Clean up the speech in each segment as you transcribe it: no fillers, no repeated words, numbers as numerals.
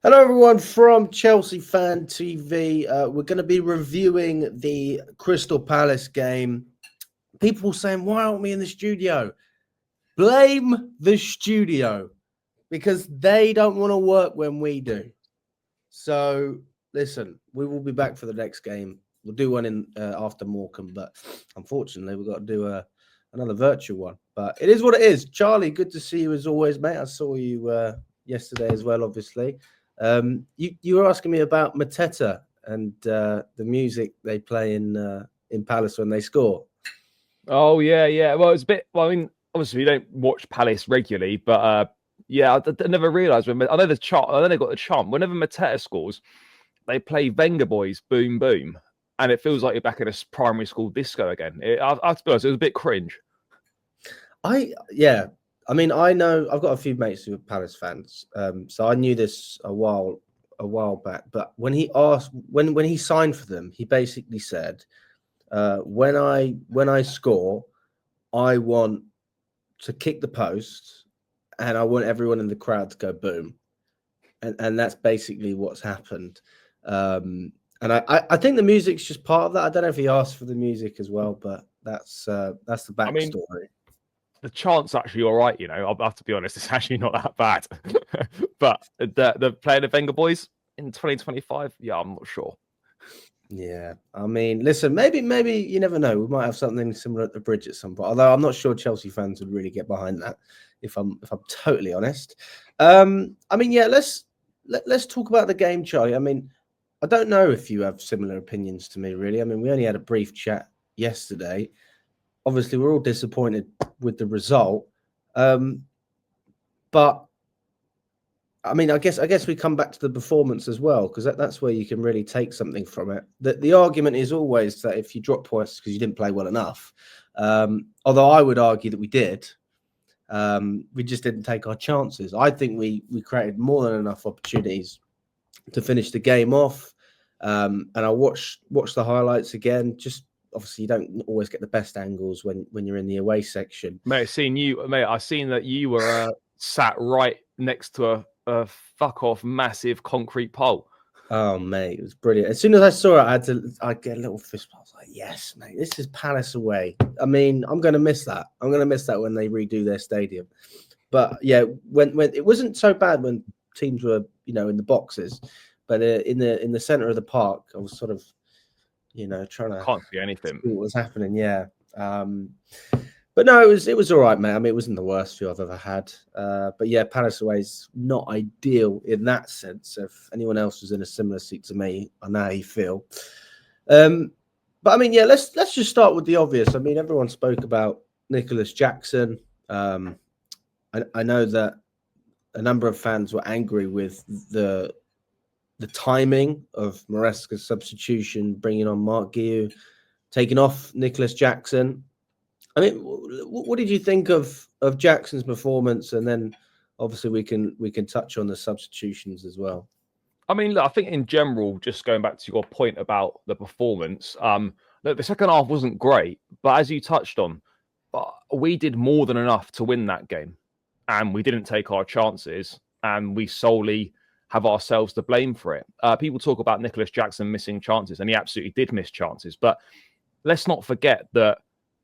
Hello, everyone from Chelsea Fan TV. We're going to be reviewing the Crystal Palace game. People saying, why aren't we in the studio? Blame the studio because they don't want to work when we do. So, listen, we will be back for the next game. We'll do one in after Morecambe, but unfortunately, we've got to do another virtual one. But it is what it is. Charlie, good to see you as always, mate. I saw you yesterday as well, obviously. You were asking me about Mateta and the music they play in Palace when they score. Oh yeah. Well, it's a bit. Well, I mean, obviously, we don't watch Palace regularly, but yeah, I never realised when I know the chant. I know they got the chant. Whenever Mateta scores, they play Venga Boys, Boom Boom, and it feels like you're back at a primary school disco again. I have to be honest, it was a bit cringe. I mean, I know I've got a few mates who are Palace fans, so I knew this a while back. But when he asked, when he signed for them, he basically said, when I score, I want to kick the post, and I want everyone in the crowd to go boom, and that's basically what's happened. And I think the music's just part of that. I don't know if he asked for the music as well, but that's the backstory. I mean, the chant's actually all right, you know. I'll have to be honest, it's actually not that bad. But the playing the Venga Boys in 2025, yeah, I'm not sure. Yeah, I mean, listen, maybe you never know. We might have something similar at the bridge at some point. Although I'm not sure Chelsea fans would really get behind that, if I'm totally honest. I mean, yeah, let's talk about the game, Charlie. I mean, I don't know if you have similar opinions to me, really. I mean, we only had a brief chat yesterday. Obviously, we're all disappointed with the result, but I mean, I guess we come back to the performance as well, because that's where you can really take something from it. The argument is always that if you drop points because you didn't play well enough, although I would argue that we did, we just didn't take our chances. I think we created more than enough opportunities to finish the game off. And I watched the highlights again. Just obviously, you don't always get the best angles when you're in the away section. Mate, I seen that you were sat right next to a fuck off massive concrete pole. Oh, mate, it was brilliant. As soon as I saw it, I'd get a little fist bump. I was like, yes, mate, this is Palace away. I mean, I'm going to miss that. I'm going to miss that when they redo their stadium. But yeah, when it wasn't so bad when teams were, in the boxes, but in the center of the park, I was sort of, trying to can't see anything. See what was happening. Yeah. But no, it was all right, mate. I mean, it wasn't the worst feel I've ever had. But yeah, Palace away is not ideal in that sense. If anyone else was in a similar seat to me, I know how you feel. But I mean, yeah, let's just start with the obvious. I mean, everyone spoke about Nicholas Jackson. I know that a number of fans were angry with the timing of Maresca's substitution, bringing on Mark Guiu, taking off Nicholas Jackson. I mean, what did you think of Jackson's performance? And then obviously we can touch on the substitutions as well. I mean, look, I think in general, just going back to your point about the performance, look, the second half wasn't great, but as you touched on, we did more than enough to win that game, and we didn't take our chances, and we solely have ourselves to blame for it. People talk about Nicholas Jackson missing chances, and he absolutely did miss chances, but let's not forget that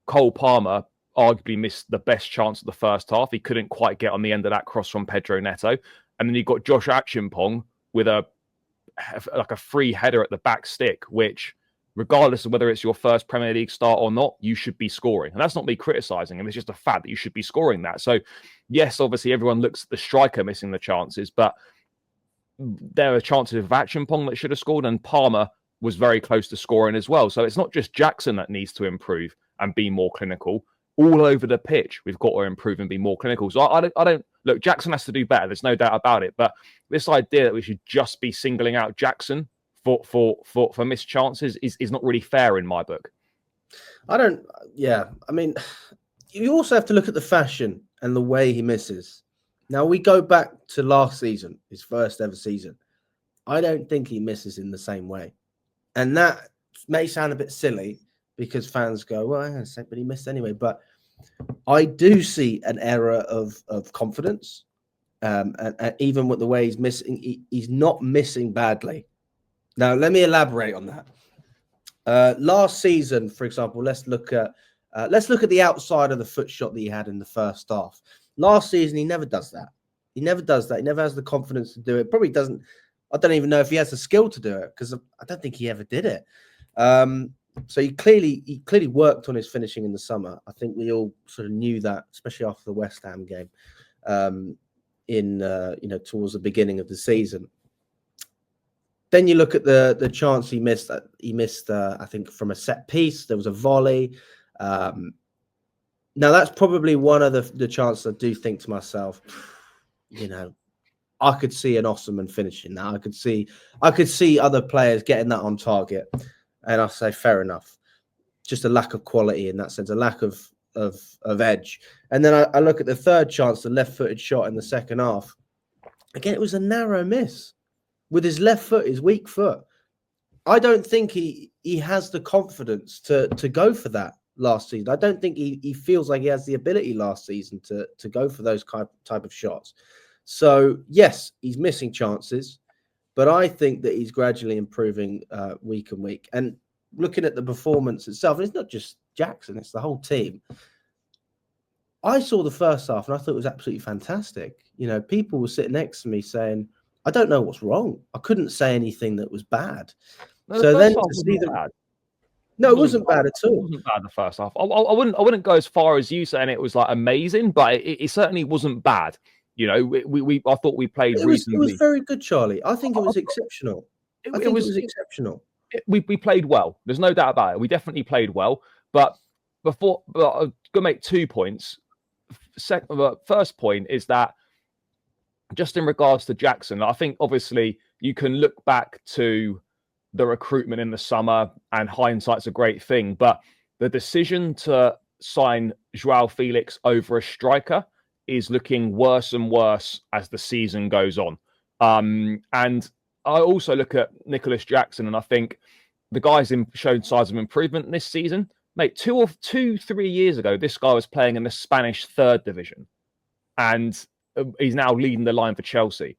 Cole Palmer arguably missed the best chance of the first half. He couldn't quite get on the end of that cross from Pedro Neto. And then you got Josh Achimpong with a free header at the back stick, which, regardless of whether it's your first Premier League start or not, you should be scoring. And that's not me criticising him. It's just a fact that you should be scoring that. So, yes, obviously everyone looks at the striker missing the chances, but there are chances of Achimpong that should have scored, and Palmer was very close to scoring as well. So it's not just Jackson that needs to improve and be more clinical. All over the pitch, we've got to improve and be more clinical. So I don't look, Jackson has to do better. There's no doubt about it. But this idea that we should just be singling out Jackson for missed chances is not really fair in my book. I mean, you also have to look at the fashion and the way he misses. Now we go back to last season, his first ever season. I don't think he misses in the same way. And that may sound a bit silly because fans go, well, but he missed anyway. But I do see an error of confidence. And even with the way he's missing, he's not missing badly. Now, let me elaborate on that. Last season, for example, let's look at the outside of the foot shot that he had in the first half. Last season, he never does that. He never does that. He never has the confidence to do it. Probably doesn't. I don't even know if he has the skill to do it, because I don't think he ever did it. So he clearly worked on his finishing in the summer. I think we all sort of knew that, especially after the West Ham game, towards the beginning of the season. Then you look at the chance he missed. I think, from a set piece. There was a volley. Now that's probably one of the chances I do think to myself, I could see an Osman finishing that. I could see other players getting that on target, and I say fair enough. Just a lack of quality in that sense, a lack of edge. And then I look at the third chance, the left-footed shot in the second half. Again, it was a narrow miss with his left foot, his weak foot. I don't think he has the confidence to go for that last season. I don't think he feels like he has the ability last season to go for those type of shots. So, yes, he's missing chances, but I think that he's gradually improving week and week. And looking at the performance itself, it's not just Jackson, it's the whole team. I saw the first half and I thought it was absolutely fantastic. People were sitting next to me saying, I don't know what's wrong. I couldn't say anything that was bad. No, so then to see them bad. No, it wasn't bad at all. It wasn't bad the first half. I wouldn't go as far as you saying it was like amazing, but it certainly wasn't bad. I thought we played reasonably. It was very good, Charlie. I think it was exceptional. It was exceptional. We played well. There's no doubt about it. We definitely played well. But I'm going to make 2 points. First point is that just in regards to Jackson, I think obviously you can look back to the recruitment in the summer, and hindsight's a great thing. But the decision to sign João Felix over a striker is looking worse and worse as the season goes on. And I also look at Nicholas Jackson, and I think the guy's shown signs of improvement this season. Mate, 3 years ago, this guy was playing in the Spanish third division, and he's now leading the line for Chelsea.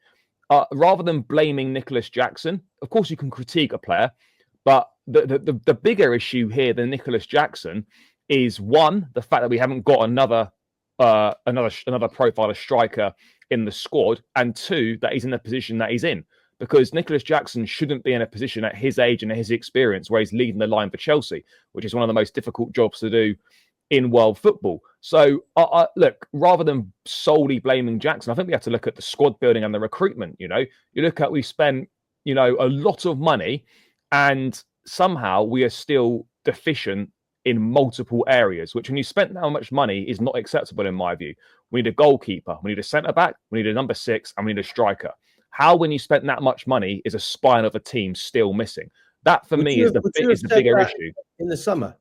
Rather than blaming Nicholas Jackson, of course you can critique a player, but the bigger issue here than Nicholas Jackson is, one, the fact that we haven't got another profiler striker in the squad, and two, that he's in the position that he's in. Because Nicholas Jackson shouldn't be in a position at his age and his experience where he's leading the line for Chelsea, which is one of the most difficult jobs to do in world football. So, look, rather than solely blaming Jackson, I think we have to look at the squad building and the recruitment. You look at, we spent, a lot of money, and somehow we are still deficient in multiple areas, which when you spent that much money is not acceptable in my view. We need a goalkeeper, we need a centre-back, we need a number 6, and we need a striker. How, when you spent that much money, is a spine of a team still missing? That, for me, is the bigger issue. In the summer?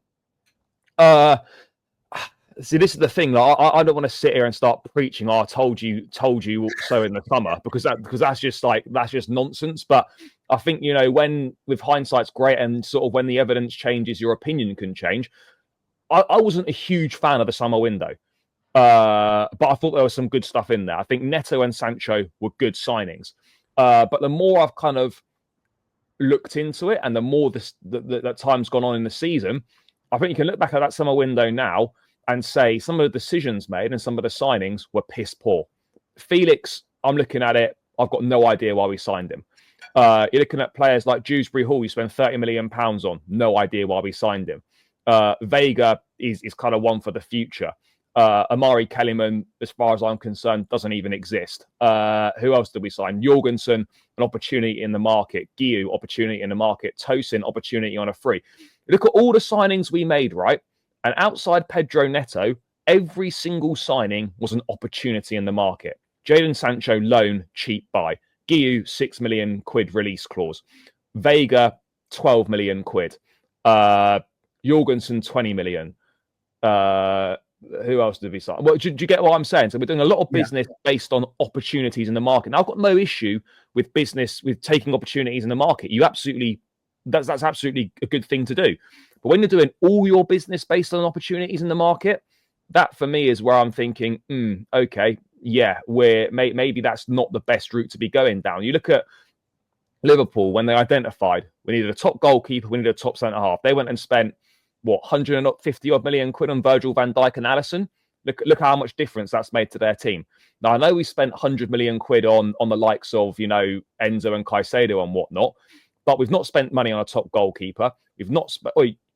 See, this is the thing. I don't want to sit here and start preaching, I told you so in the summer, because that's just nonsense. But I think, when, with hindsight's great, and sort of when the evidence changes, your opinion can change. I wasn't a huge fan of the summer window. But I thought there was some good stuff in there. I think Neto and Sancho were good signings. But the more I've kind of looked into it, and the more that time's gone on in the season, I think you can look back at that summer window now and say some of the decisions made and some of the signings were piss poor. Felix, I'm looking at it, I've got no idea why we signed him. You're looking at players like Dewsbury Hall, you spend £30 million on, no idea why we signed him. Vega is kind of one for the future. Amari Kellyman, as far as I'm concerned, doesn't even exist. Who else did we sign? Jorgensen, an opportunity in the market. Guiu, opportunity in the market. Tosin, opportunity on a free. Look at all the signings we made, right? And outside Pedro Neto, every single signing was an opportunity in the market. Jadon Sancho, loan, cheap buy. Guiu, £6 million release clause. Vega, 12 million quid. Jorgensen, 20 million. Who else did we sign? Well, do you get what I'm saying? So we're doing a lot of business based on opportunities in the market. Now, I've got no issue with business, with taking opportunities in the market. That's absolutely a good thing to do. But when you're doing all your business based on opportunities in the market, that for me is where I'm thinking, okay, yeah, where maybe that's not the best route to be going down. You look at Liverpool when they identified we needed a top goalkeeper, we needed a top centre half. They went and spent what 150 odd million quid on Virgil van Dijk and Alisson. Look how much difference that's made to their team. Now I know we spent 100 million quid on the likes of Enzo and Caicedo and whatnot, but we've not spent money on a top goalkeeper.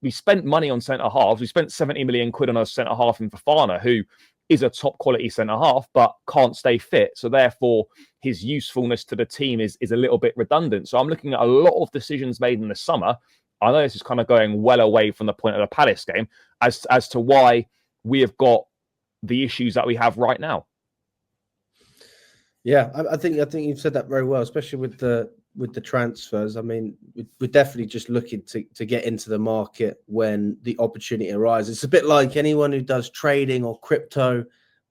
We spent money on centre halves. We spent 70 million quid on a centre half in Fofana, who is a top quality centre half, but can't stay fit. So therefore, his usefulness to the team is a little bit redundant. So I'm looking at a lot of decisions made in the summer. I know this is kind of going well away from the point of the Palace game as to why we have got the issues that we have right now. Yeah, I think you've said that very well, especially with the transfers. I mean, we're definitely just looking to get into the market when the opportunity arises. It's a bit like anyone who does trading or crypto.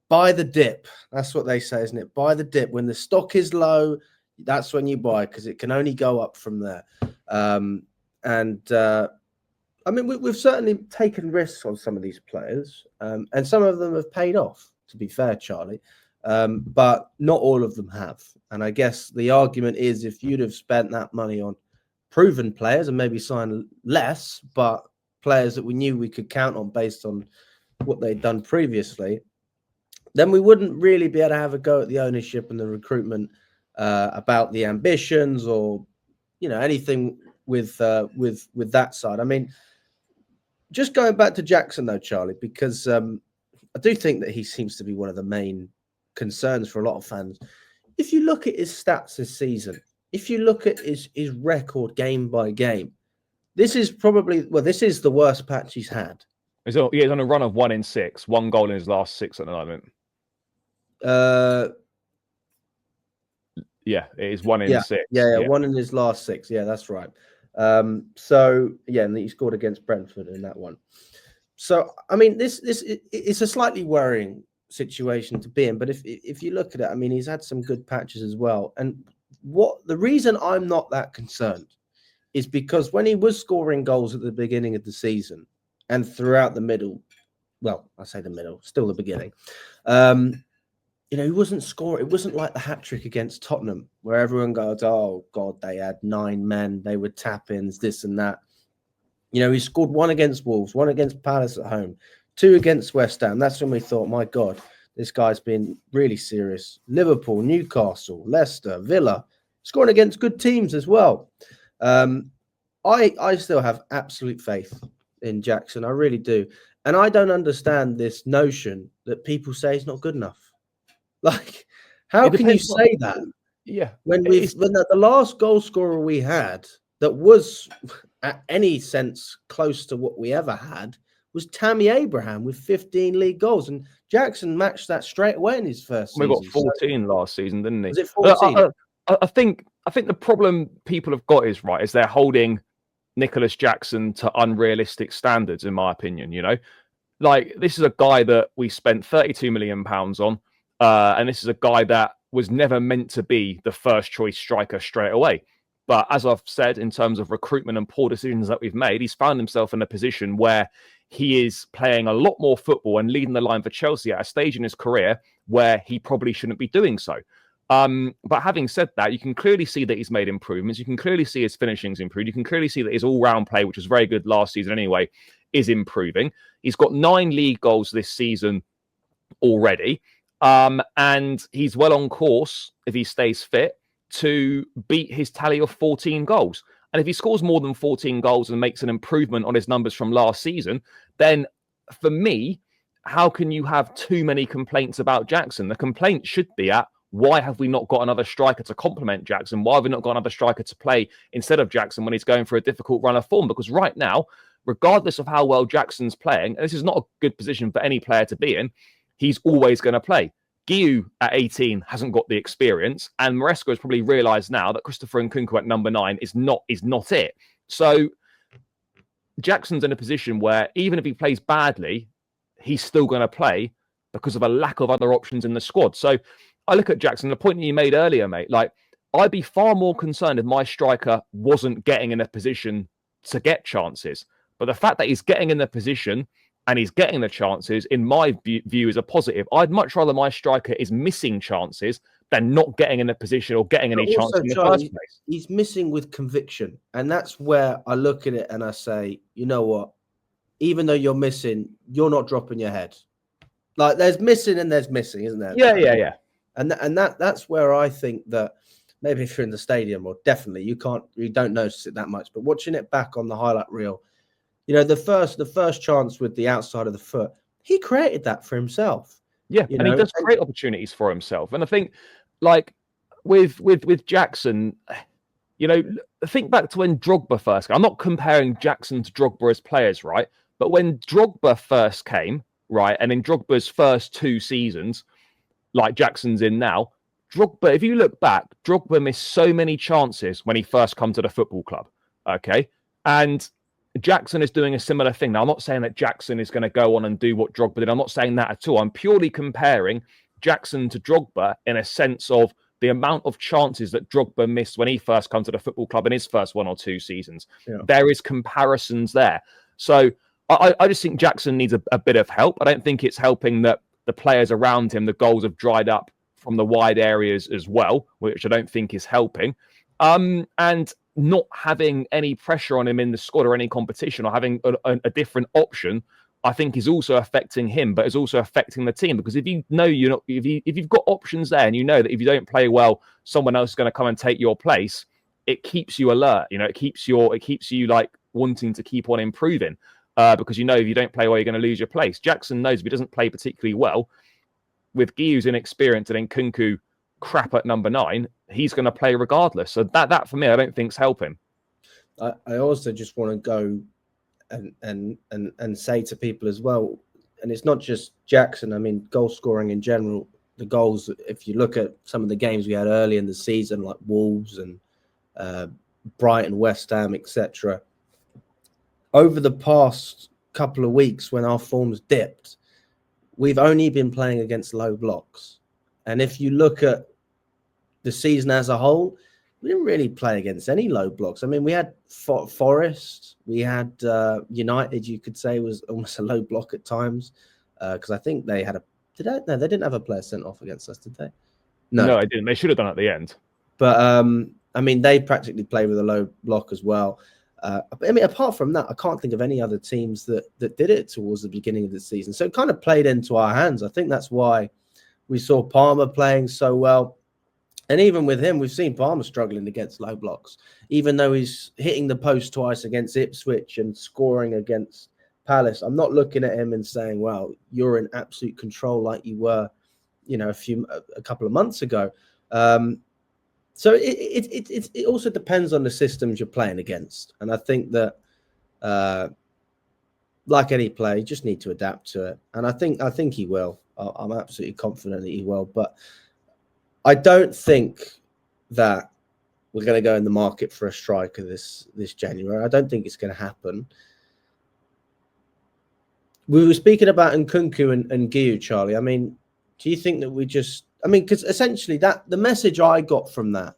Buy the dip. That's what they say, isn't it? Buy the dip. When the stock is low, that's when you buy, because it can only go up from there. I mean, we've certainly taken risks on some of these players, and some of them have paid off, to be fair, Charlie. But not all of them have. And I guess the argument is, if you'd have spent that money on proven players and maybe signed less, but players that we knew we could count on based on what they'd done previously, then we wouldn't really be able to have a go at the ownership and the recruitment about the ambitions or, anything with that side. I mean, just going back to Jackson though, Charlie, because I do think that he seems to be one of the main concerns for a lot of fans. If you look at his stats this season, if you look at his record game by game, this is the worst patch he's had. He's on a run of 1 in 6, 1 goal in his last 6 at the moment. Yeah, it is 1 in 6. Yeah, 1 in his last 6. Yeah, that's right. And he scored against Brentford in that one. So I mean, this it's a slightly worrying situation to be in. But if you look at it, I mean, he's had some good patches as well. And the reason I'm not that concerned is because when he was scoring goals at the beginning of the season and throughout the middle, well, I say the middle, still the beginning, he wasn't scoring. It wasn't like the hat-trick against Tottenham where everyone goes, oh God, they had 9 men, they were tap-ins, this and that. He scored 1 against Wolves, 1 against Palace at home, 2 against West Ham. That's when we thought, my God, this guy's been really serious. Liverpool, Newcastle, Leicester, Villa, scoring against good teams as well. I still have absolute faith in Jackson. I really do. And I don't understand this notion that people say he's not good enough. Like, how can you say that? Yeah. When the last goal scorer we had that was at any sense close to what we ever had was Tammy Abraham with 15 league goals, and Jackson matched that straight away in his first season. We got 14 last season, didn't he? Was it 14? I think the problem people have got is they're holding Nicholas Jackson to unrealistic standards, in my opinion. Like, this is a guy that we spent £32 million on, and this is a guy that was never meant to be the first choice striker straight away. But as I've said, in terms of recruitment and poor decisions that we've made, he's found himself in a position where he is playing a lot more football and leading the line for Chelsea at a stage in his career where he probably shouldn't be doing so. But having said that, you can clearly see that he's made improvements. You can clearly see his finishing's improved. You can clearly see that his all-round play, which was very good last season anyway, is improving. He's got 9 league goals this season already. And he's well on course, if he stays fit, to beat his tally of 14 goals. And if he scores more than 14 goals and makes an improvement on his numbers from last season, then for me, how can you have too many complaints about Jackson? The complaint should be at, why have we not got another striker to complement Jackson? Why have we not got another striker to play instead of Jackson when he's going for a difficult run of form? Because right now, regardless of how well Jackson's playing, and this is not a good position for any player to be in, he's always going to play. Guiu at 18 hasn't got the experience, and Maresca has probably realised now that Christopher Nkunku at number 9 is not it. So Jackson's in a position where even if he plays badly, he's still going to play because of a lack of other options in the squad. So I look at Jackson, the point that you made earlier, mate, like, I'd be far more concerned if my striker wasn't getting in a position to get chances. But the fact that he's getting in the position and he's getting the chances, in my view, is a positive. I'd much rather my striker is missing chances than not getting in a position or getting any chance in the first place. He's missing with conviction. And that's where I look at it and I say, you know what? Even though you're missing, you're not dropping your head. Like there's missing and there's missing, isn't there? Yeah. And that's where I think that maybe if you're in the stadium, or definitely you don't notice it that much. But watching it back on the highlight reel, the first chance with the outside of the foot, he created that for himself. Yeah, and he does create opportunities for himself. And I think, like with Jackson, think back to when Drogba first came. I'm not comparing Jackson to Drogba as players, right? But when Drogba first came, right, and in Drogba's first 2 seasons, like Jackson's in now, Drogba, if you look back, Drogba missed so many chances when he first come to the football club, okay? And Jackson is doing a similar thing. Now, I'm not saying that Jackson is going to go on and do what Drogba did. I'm not saying that at all. I'm purely comparing Jackson to Drogba in a sense of the amount of chances that Drogba missed when he first come to the football club in his first 1 or 2 seasons. Yeah. There is comparisons there. So I just think Jackson needs a bit of help. I don't think it's helping that the players around him, the goals have dried up from the wide areas as well, which I don't think is helping. And not having any pressure on him in the squad or any competition, or having a different option, I think is also affecting him, but is also affecting the team. Because if you've got options there, and you know that if you don't play well, someone else is going to come and take your place, it keeps you alert. It keeps you like wanting to keep on improving. Because if you don't play well, you're going to lose your place. Jackson knows if he doesn't play particularly well, with Giyu's inexperienced and Nkunku crap at number 9, he's going to play regardless. So that for me, I don't think's helping. I also just want to go and say to people as well, and it's not just Jackson. I mean, goal scoring in general, the goals, if you look at some of the games we had early in the season, like Wolves and Brighton, West Ham, etc., over the past couple of weeks when our form's dipped, we've only been playing against low blocks. And if you look at the season as a whole, we didn't really play against any low blocks. I mean, we had Forest, we had United, you could say, was almost a low block at times, because I think they had they didn't have a player sent off against us, did they? No, they didn't. They should have done at the end. But, I mean, they practically played with a low block as well. I mean, apart from that, I can't think of any other teams that did it towards the beginning of the season. So it kind of played into our hands. I think that's why we saw Palmer playing so well. And even with him, we've seen Palmer struggling against low blocks, even though he's hitting the post twice against Ipswich and scoring against Palace. I'm not looking at him and saying, well, you're in absolute control like you were, a couple of months ago. So it also depends on the systems you're playing against. And I think that, like any player, you just need to adapt to it. And I think he will. I'm absolutely confident that he will. But I don't think that we're going to go in the market for a striker this January. I don't think it's going to happen. We were speaking about Nkunku and Giyu, Charlie. I mean, do you think that because essentially the message I got from that,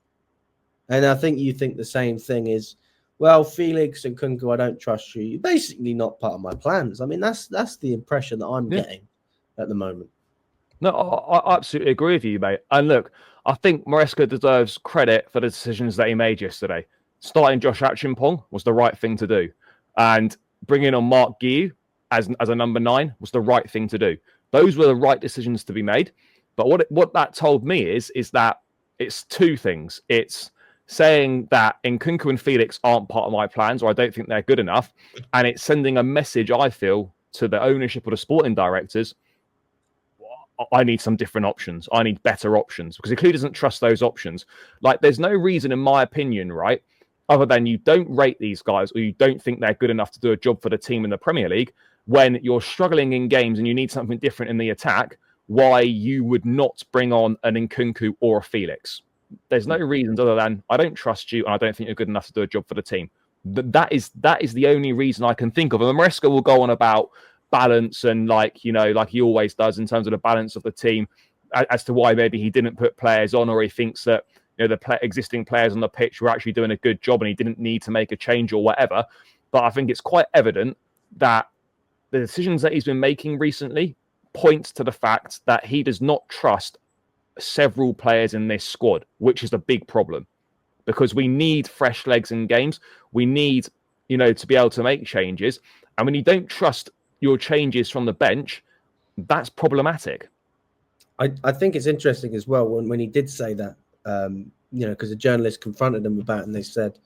and I think you think the same thing, is, well, Felix and Nkunku, I don't trust you. You're basically not part of my plans. I mean, that's the impression that I'm getting at the moment. No, I absolutely agree with you, mate. And look, I think Maresca deserves credit for the decisions that he made yesterday. Starting Josh Achimpong was the right thing to do. And bringing on Mark Giyu as a number 9 was the right thing to do. Those were the right decisions to be made. But what that told me is that it's 2 things. It's saying that Nkunku and Felix aren't part of my plans, or I don't think they're good enough. And it's sending a message, I feel, to the ownership or the sporting directors. I need some different options. I need better options, because he clearly doesn't trust those options. Like, there's no reason, in my opinion, right, other than you don't rate these guys or you don't think they're good enough to do a job for the team in the Premier League, when you're struggling in games and you need something different in the attack, why you would not bring on an Nkunku or a Felix. There's no reasons other than I don't trust you and I don't think you're good enough to do a job for the team. That is the only reason I can think of. And Maresca will go on about balance and like he always does in terms of the balance of the team, as to why maybe he didn't put players on, or he thinks that the existing players on the pitch were actually doing a good job and he didn't need to make a change or whatever. But I think it's quite evident that the decisions that he's been making recently points to the fact that he does not trust several players in this squad, which is a big problem because we need fresh legs in games. We need, to be able to make changes. And when you don't trust your changes from the bench, that's problematic. I think it's interesting as well when he did say that, because a journalist confronted him about it, and they said,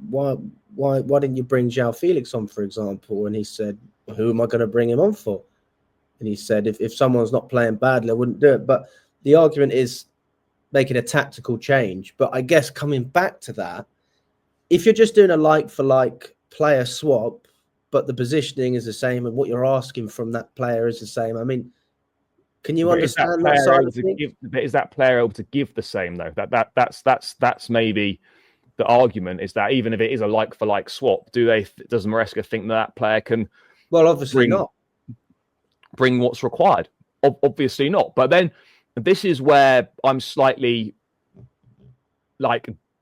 well, why didn't you bring João Felix on, for example? And he said, well, who am I going to bring him on for? And he said, if someone's not playing badly, I wouldn't do it. But the argument is making a tactical change. But I guess coming back to that, if you're just doing a like-for-like player swap, but the positioning is the same and what you're asking from that player is the same, I mean, can you understand that side of things? Is that player able to give the same, though? That's maybe the argument, is that even if it is a like-for-like swap, does Maresca think that player can... Well, obviously not. Bring what's required? Obviously not. But then this is where I'm slightly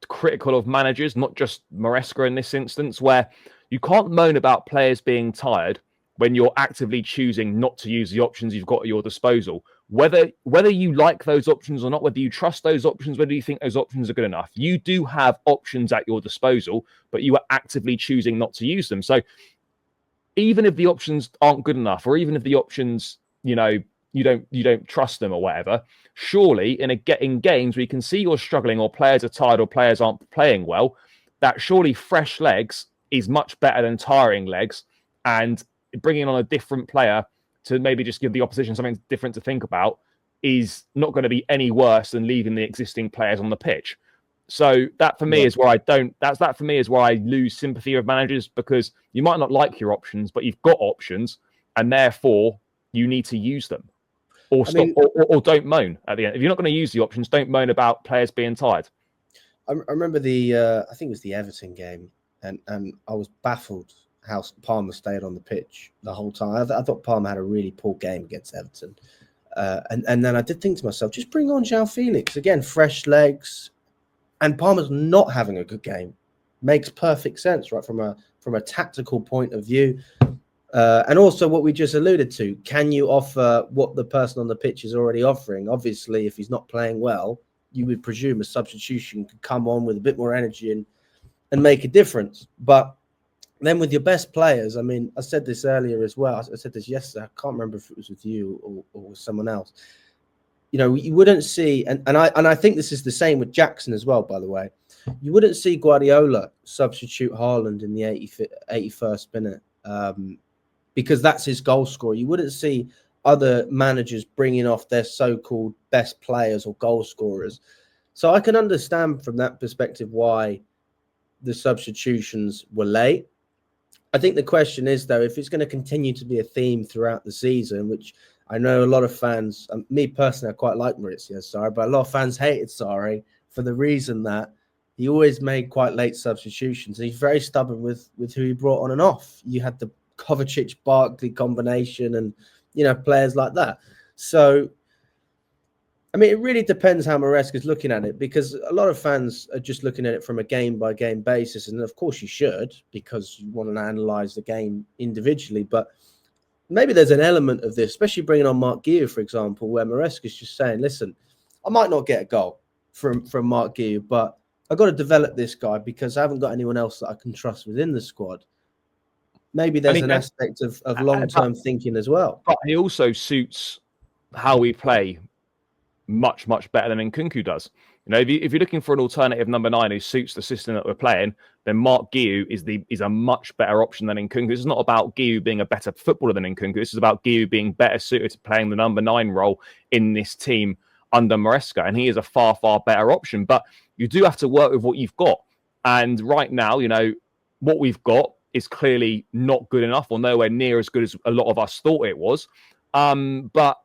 critical of managers, not just Maresca in this instance, where you can't moan about players being tired when you're actively choosing not to use the options you've got at your disposal. Whether you like those options or not, whether you trust those options, whether you think those options are good enough, you do have options at your disposal, but you are actively choosing not to use them. So even if the options aren't good enough, or even if the options, you don't trust them or whatever, surely in games where you can see you're struggling, or players are tired, or players aren't playing well, that surely fresh legs is much better than tiring legs, and bringing on a different player to maybe just give the opposition something different to think about is not going to be any worse than leaving the existing players on the pitch. So that for me is where I lose sympathy with managers, because you might not like your options, but you've got options, and therefore you need to use them, or don't moan at the end. If you're not going to use the options, don't moan about players being tired. I remember I think it was the Everton game, and I was baffled how Palmer stayed on the pitch the whole time. I thought Palmer had a really poor game against Everton, and then I did think to myself, just bring on João Felix again, fresh legs. And Palmer's not having a good game. Makes perfect sense, right, from a tactical point of view. And also what we just alluded to, can you offer what the person on the pitch is already offering? Obviously, if he's not playing well, you would presume a substitution could come on with a bit more energy and make a difference. But then with your best players, I mean, I said this earlier as well. I said this yesterday. I can't remember if it was with you or with someone else. You wouldn't see, and I think this is the same with Jackson as well, by the way. You wouldn't see Guardiola substitute Haaland in the 81st minute because that's his goal scorer. You wouldn't see other managers bringing off their so-called best players or goal scorers. So I can understand from that perspective why the substitutions were late. I think the question is, though, if it's going to continue to be a theme throughout the season, which I know a lot of fans, me personally, I quite like Maurizio Sarri, but a lot of fans hated Sarri for the reason that he always made quite late substitutions. And he's very stubborn with who he brought on and off. You had the Kovacic-Barkley combination and, players like that. So, I mean, it really depends how Maresca's looking at it, because a lot of fans are just looking at it from a game-by-game basis. And, of course, you should, because you want to analyse the game individually. But maybe there's an element of this, especially bringing on Mark Guiu, for example, where Maresca's just saying, listen, I might not get a goal from Mark Guiu, but I've got to develop this guy because I haven't got anyone else that I can trust within the squad. Maybe there's an aspect of long-term thinking as well. But he also suits how we play much, much better than Nkunku does. If you're looking for an alternative number 9 who suits the system that we're playing, then Mark Guiu is a much better option than Nkunku. This is not about Guiu being a better footballer than Nkunku. This is about Guiu being better suited to playing the number 9 role in this team under Maresca, and he is a far, far better option. But you do have to work with what you've got. And right now, what we've got is clearly not good enough, or nowhere near as good as a lot of us thought it was. But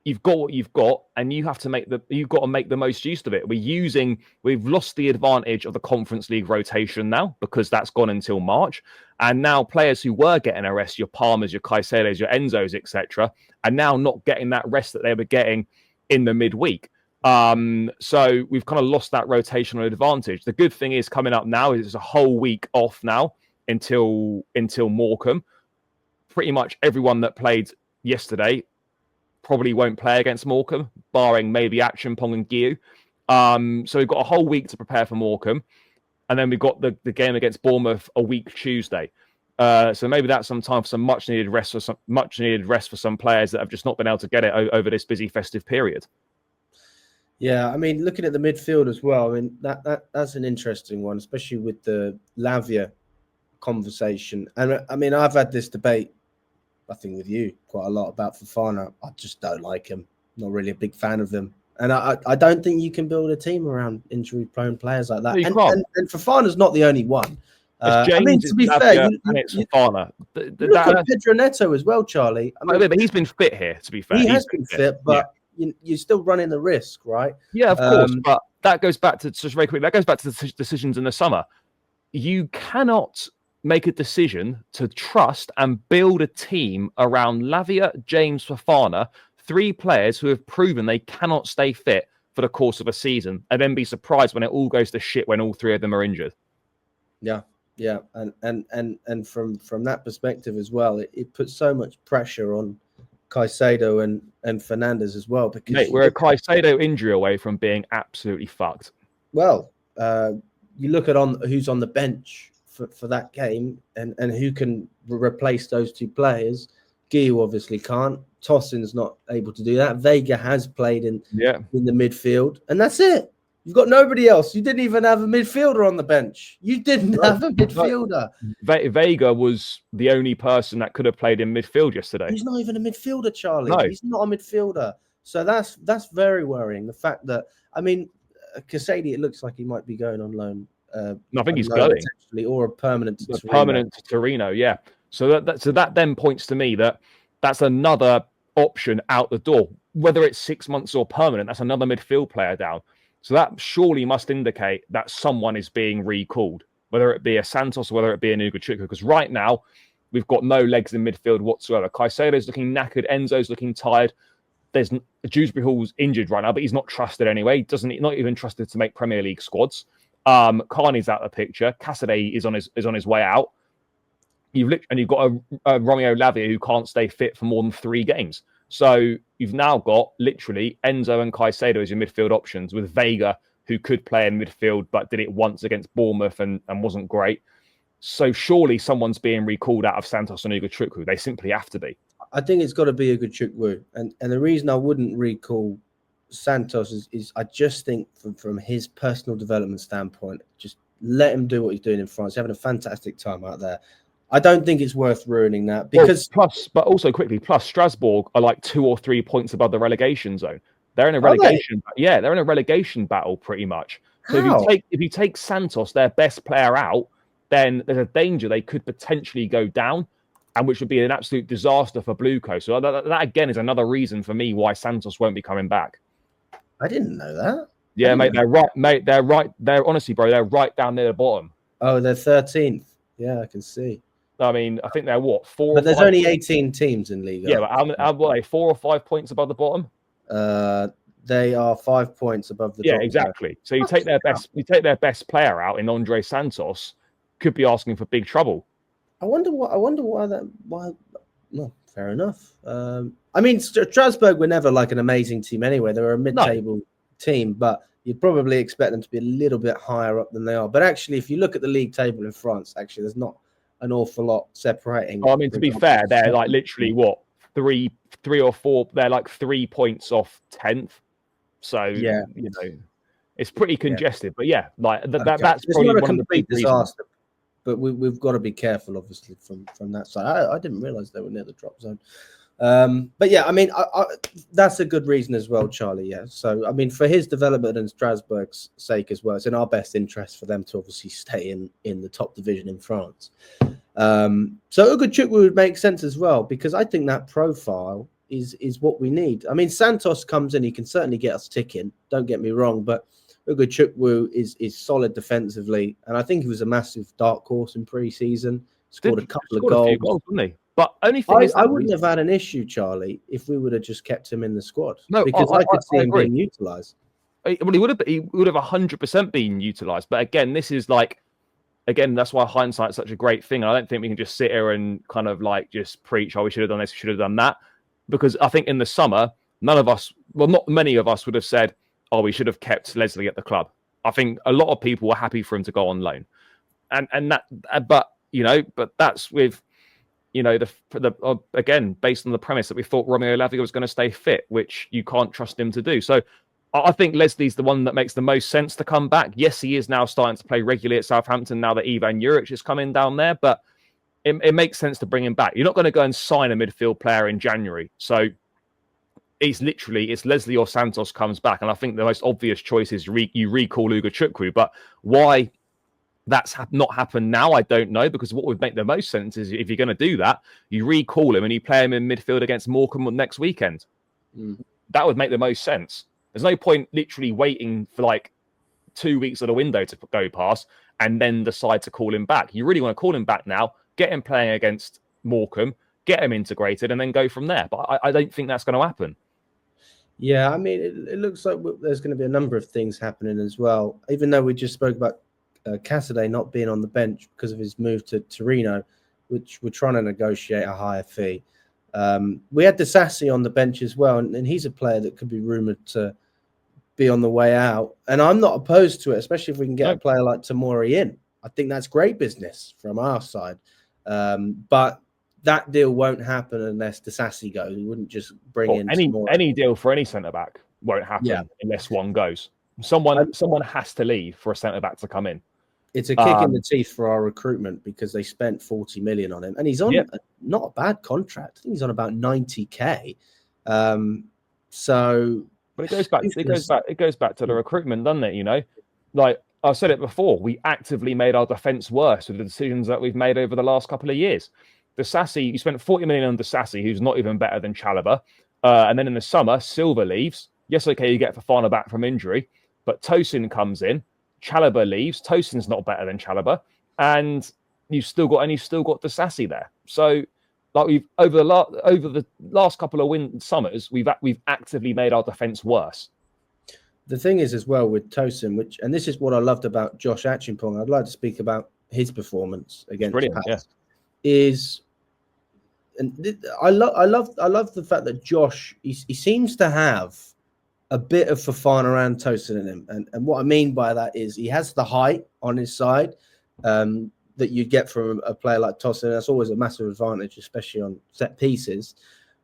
you've got what you've got, and you've got to make the most use of it. We've lost the advantage of the Conference League rotation now, because that's gone until March. And now players who were getting a rest, your Palmers, your Caicedos, your Enzos, etc., are now not getting that rest that they were getting in the midweek. So we've kind of lost that rotational advantage. The good thing is coming up now is it's a whole week off now until Morecambe. pretty much everyone that played yesterday probably won't play against Morecambe, barring maybe Action Pong and Giu. So we've got a whole week to prepare for Morecambe. And then we've got the game against Bournemouth a week Tuesday. So maybe that's some time for some much needed rest for some players that have just not been able to get it over this busy festive period. Yeah, I mean, looking at the midfield as well, I mean that's an interesting one, especially with the Lavia conversation. And I mean, I've had this debate, I think, with you quite a lot about Fofana. I just don't like him. Not really a big fan of him. And I don't think you can build a team around injury-prone players like that. No, and Fofana's not the only one. It's James, I mean, to be fair, it's Fofana. Look at Pedro Neto as well, Charlie. I mean, but he's been fit here, to be fair. He has been fit, but you're still running the risk, right? Yeah, of course. But that goes back to, just very quickly, that goes back to the decisions in the summer. You cannot make a decision to trust and build a team around Lavia, James, Fofana, 3 players who have proven they cannot stay fit for the course of a season, and then be surprised when it all goes to shit when all 3 of them are injured. Yeah, and from that perspective as well, it puts so much pressure on Caicedo and Fernandes as well. Because mate, we're a Caicedo injury away from being absolutely fucked. Well, you look at who's on the bench for that game and who can replace those 2 players. Giu obviously can't. Tossin's not able to do that. Vega has played in the midfield, and that's it. You've got nobody else. You didn't even have a midfielder on the bench. You didn't have a midfielder. Vega was the only person that could have played in midfield yesterday. He's not even a midfielder, Charlie. No. He's not a midfielder. So that's very worrying. The fact that, I mean, Casady, it looks like he might be going on loan. I think he's going. Or a permanent to Torino. Permanent to Torino, yeah. So that then points to me that that's another option out the door. Whether it's 6 months or permanent, that's another midfield player down. So that surely must indicate that someone is being recalled, whether it be a Santos or whether it be an Ugochukwu. Because right now, we've got no legs in midfield whatsoever. Caicedo's looking knackered. Enzo's looking tired. There's Dewsbury Hall's injured right now, but he's not trusted anyway. Not even trusted to make Premier League squads. Carney's out of the picture. Cassidy is on his way out. You've got a Romeo Lavia who can't stay fit for more than 3 games. So you've now got literally Enzo and Caicedo as your midfield options, with Vega, who could play in midfield but did it once against Bournemouth and wasn't great. So surely someone's being recalled out of Santos and Ugochukwu. They simply have to be. I think it's got to be Ugochukwu. And the reason I wouldn't recall Santos is I just think from his personal development standpoint, just let him do what he's doing in France. He's having a fantastic time out there. I don't think it's worth ruining that because but also quickly, Strasbourg are like 2 or 3 points above the relegation zone. They're in a relegation. Yeah, they're in a relegation battle pretty much. So if you take Santos, their best player, out, then there's a danger they could potentially go down, and which would be an absolute disaster for Blueco. So that again is another reason for me why Santos won't be coming back. I didn't know that. Yeah, mate, they're right. Mate, they're right. They're honestly, bro, they're right down near the bottom. Oh, they're 13th. Yeah, I can see. I mean, I think they're what, 4 but there's only 18 teams in Liga. Yeah, but how are they, 4 or 5 points above the bottom? They are 5 points above the top. Yeah, exactly. So you take their best player out in Andre Santos, could be asking for big trouble. I wonder why. No, fair enough. I mean, Strasbourg were never like an amazing team anyway. They were a mid-table team, but you'd probably expect them to be a little bit higher up than they are. But actually, if you look at the league table in France, actually, there's not an awful lot separating. I mean, to be fair, they're like literally what, three or 4. They're like 3 points off 10th. So yeah, you know, it's pretty congested. But yeah, like that's it's probably not a one complete of the disaster. But we've got to be careful, obviously, from that side. I didn't realize they were near the drop zone. But yeah, I mean, that's a good reason as well, Charlie. Yeah. So I mean, for his development and Strasbourg's sake as well, it's in our best interest for them to obviously stay in the top division in France. So Ugochukwu would make sense as well, because I think that profile is what we need. I mean, Santos comes in, he can certainly get us ticking. Don't get me wrong, but Ugochukwu is solid defensively, and I think he was a massive dark horse in pre-season. Scored a couple of goals, didn't he? But only thing I wouldn't have had an issue, Charlie, if we would have just kept him in the squad. No, because I could see him being utilised. Well, he would have 100% been utilised. But again, this is like again, that's why hindsight's such a great thing. And I don't think we can just sit here and kind of like just preach, oh, we should have done this, we should have done that. Because I think in the summer, none of us, well, not many of us would have said, oh, we should have kept Leslie at the club. I think a lot of people were happy for him to go on loan. And that, but, but that's with, again, based on the premise that we thought Romeo Lavia was going to stay fit, which you can't trust him to do. So I think Leslie's the one that makes the most sense to come back. Yes, he is now starting to play regularly at Southampton now that Ivan Juric is coming down there, but it makes sense to bring him back. You're not going to go and sign a midfield player in January. So it's Leslie or Santos comes back. And I think the most obvious choice is you recall Ugo Chukwu. But why that's not happened now, I don't know, because what would make the most sense is if you're going to do that, you recall him and you play him in midfield against Morecambe next weekend. That would make the most sense. There's no point literally waiting for like 2 weeks of the window to go past and then decide to call him back. You really want to call him back now, get him playing against Morecambe, get him integrated, and then go from there. But I don't think that's going to happen. Yeah, I mean, it looks like there's going to be a number of things happening as well. Even though we just spoke about Cassidy not being on the bench because of his move to Torino, which we're trying to negotiate a higher fee. We had Disassi on the bench as well, and he's a player that could be rumoured to be on the way out. And I'm not opposed to it, especially if we can get a player like Tamori in. I think that's great business from our side. But that deal won't happen unless Disassi goes. We wouldn't just bring in any deal for any centre-back won't happen unless one goes. Someone has to leave for a centre-back to come in. It's a kick in the teeth for our recruitment because they spent 40 million on him, and he's on not a bad contract. I think he's on about 90k. But it goes back to the recruitment, doesn't it? Like I've said it before, we actively made our defence worse with the decisions that we've made over the last couple of years. Disassi, you spent 40 million on Disassi, who's not even better than Chalobah, and then in the summer, Silva leaves. Yes, okay, you get Fofana back from injury, but Tosin comes in. Chalobah leaves. Tosin's not better than Chalobah, and you've still got Disassi there. So, like we've over the last couple of summers, we've actively made our defence worse. The thing is, as well with Tosin, and this is what I loved about Josh Achimpong. I'd like to speak about his performance against Palace. I love the fact that Josh he seems to have a bit of Fofana and Tosin in him. And what I mean by that is he has the height on his side that you get from a player like Tosin. That's always a massive advantage, especially on set pieces.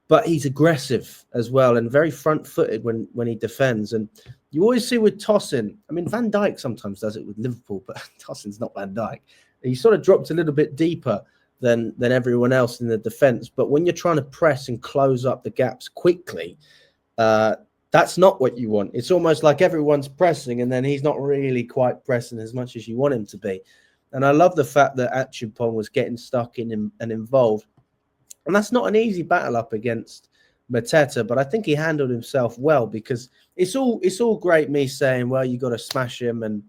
But he's aggressive as well and very front-footed when he defends. And you always see with Tosin, I mean, Van Dijk sometimes does it with Liverpool, but Tosin's not Van Dijk. He sort of dropped a little bit deeper than everyone else in the defence. But when you're trying to press and close up the gaps quickly, that's not what you want. It's almost like everyone's pressing and then he's not really quite pressing as much as you want him to be. And I love the fact that Achimpong was getting stuck in him and involved. And that's not an easy battle up against Mateta, but I think he handled himself well because it's all great me saying, well, you got to smash him and,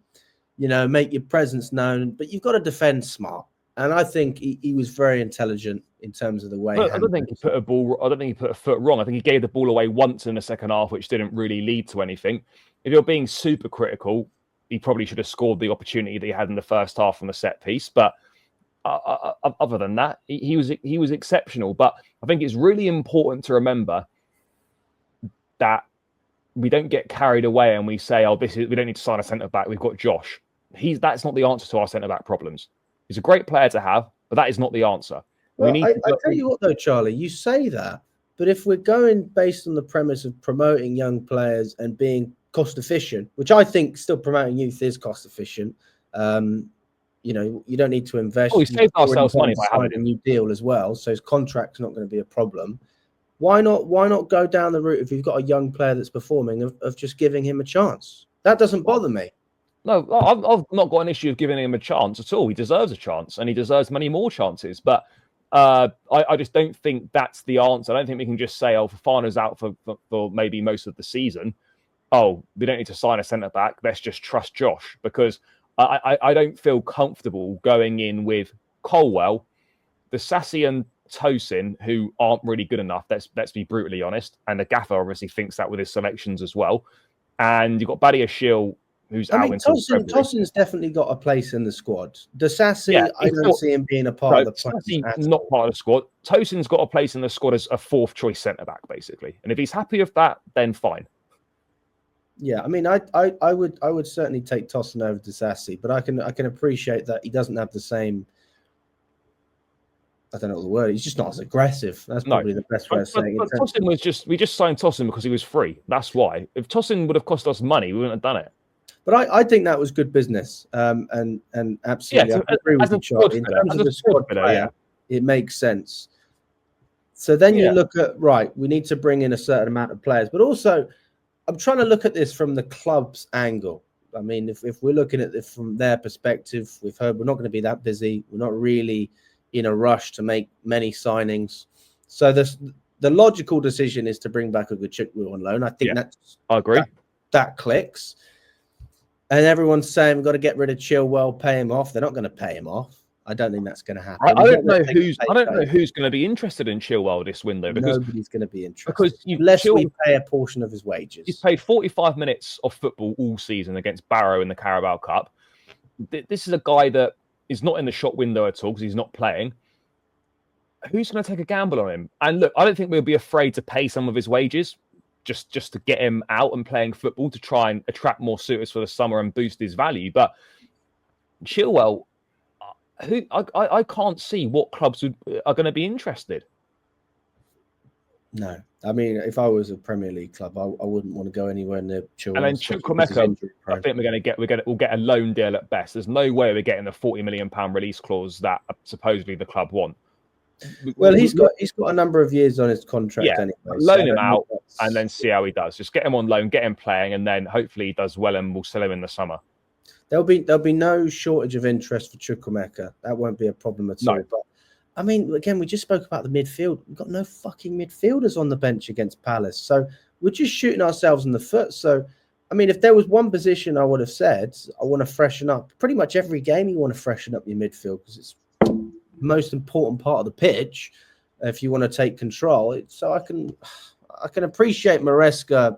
make your presence known, but you've got to defend smart. And I think he was very intelligent in terms of the way. I don't think he put a foot wrong. I think he gave the ball away once in the second half, which didn't really lead to anything. If you're being super critical, he probably should have scored the opportunity that he had in the first half from the set piece. But other than that, he was exceptional. But I think it's really important to remember that we don't get carried away and we say, "Oh, we don't need to sign a centre back. We've got Josh." That's not the answer to our centre back problems. He's a great player to have, but that is not the answer. Well, I tell you what, though, Charlie, you say that, but if we're going based on the premise of promoting young players and being cost efficient, which I think still promoting youth is cost efficient, you don't need to invest. We saved ourselves money by having a new deal as well, so his contract's not going to be a problem. Why not go down the route if you've got a young player that's performing of just giving him a chance? That doesn't bother me. No, I've not got an issue of giving him a chance at all. He deserves a chance, and he deserves many more chances. But I just don't think that's the answer. I don't think we can just say, "Oh, Fofana's out for maybe most of the season. Oh, we don't need to sign a centre-back. Let's just trust Josh." Because I don't feel comfortable going in with Chilwell, Disassi and Tosin, who aren't really good enough. Let's be brutally honest. And the gaffer obviously thinks that with his selections as well. And you've got Badiashile, who's I out mean, until February. Tossin's definitely got a place in the squad. Disassi, I don't see him being a part of the Disassi plans. not part of the squad. Tosin's got a place in the squad as a fourth choice centre back, basically. And if he's happy with that, then fine. Yeah, I mean, I would certainly take Tosin over Disassi, but I can appreciate that he doesn't have the same. I don't know what the word. He's just not as aggressive. That's probably the best way of saying it. But Tosin was we just signed Tosin because he was free. That's why. If Tosin would have cost us money, we wouldn't have done it. But I think that was good business. And absolutely, I agree with you, Charlie. In terms of the squad player, it makes sense. So then you look at, right, we need to bring in a certain amount of players, but also I'm trying to look at this from the club's angle. I mean, if we're looking at it from their perspective, we've heard we're not going to be that busy. We're not really in a rush to make many signings. So the logical decision is to bring back a good Chilwell on loan. I think I agree. That clicks. And everyone's saying we've got to get rid of Chilwell, pay him off. They're not going to pay him off. I don't think that's going to happen. I don't know who's going to be interested in Chilwell this window, because nobody's going to be interested unless we pay a portion of his wages. He's played 45 minutes of football all season against Barrow in the Carabao Cup. This is a guy that is not in the shop window at all because he's not playing. Who's going to take a gamble on him? And look, I don't think we'll be afraid to pay some of his wages just to get him out and playing football to try and attract more suitors for the summer and boost his value. But Chilwell, I can't see what clubs are going to be interested. No, I mean, if I was a Premier League club, I wouldn't want to go anywhere near Chilwell. And then Chukwuemeka, I think we'll get a loan deal at best. There's no way we're getting the £40 million release clause that supposedly the club want. Well, he's got a number of years on his contract anyway. Loan him out and then see how he does. Just get him on loan, get him playing, and then hopefully he does well, and we'll sell him in the summer. There'll be no shortage of interest for Chukwuemeka. That won't be a problem at all. But I mean, again, we just spoke about the midfield. We've got no fucking midfielders on the bench against Palace, so we're just shooting ourselves in the foot. So, I mean, if there was one position I would have said, I want to freshen up. Pretty much every game you want to freshen up your midfield because it's most important part of the pitch if you want to take control. So I can appreciate Maresca,